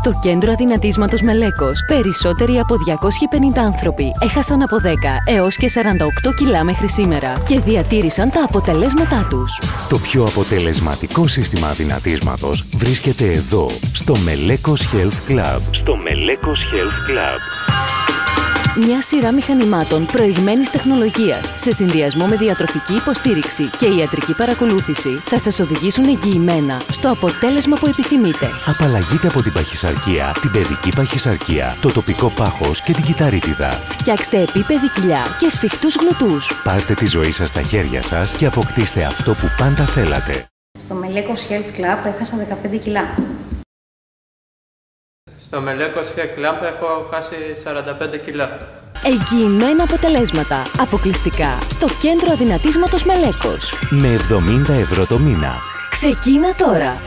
Στο κέντρο αδυνατίσματος Μελέκος, περισσότεροι από 250 άνθρωποι έχασαν από 10 έως και 48 κιλά μέχρι σήμερα και διατήρησαν τα αποτελέσματά τους. Το πιο αποτελεσματικό σύστημα αδυνατίσματος βρίσκεται εδώ, στο Μελέκος Health Club. Στο Μελέκος Health Club. Μια σειρά μηχανημάτων προηγμένης τεχνολογίας, σε συνδυασμό με διατροφική υποστήριξη και ιατρική παρακολούθηση, θα σας οδηγήσουν εγγυημένα στο αποτέλεσμα που επιθυμείτε. Απαλλαγείτε από την παχυσαρκία, την παιδική παχυσαρκία, το τοπικό πάχος και την κυταρίτιδα. Φτιάξτε επίπεδη κοιλιά και σφιχτούς γλουτούς. Πάρτε τη ζωή σας στα χέρια σας και αποκτήστε αυτό που πάντα θέλατε. Στο Μελέκος Health Club έχασα 15 κιλά. Στο Μελέκος Health Club έχω χάσει 45 κιλά. Εγγυημένα αποτελέσματα. Αποκλειστικά στο κέντρο αδυνατίσματος Μελέκος. Με 70 ευρώ το μήνα. Ξεκίνα τώρα!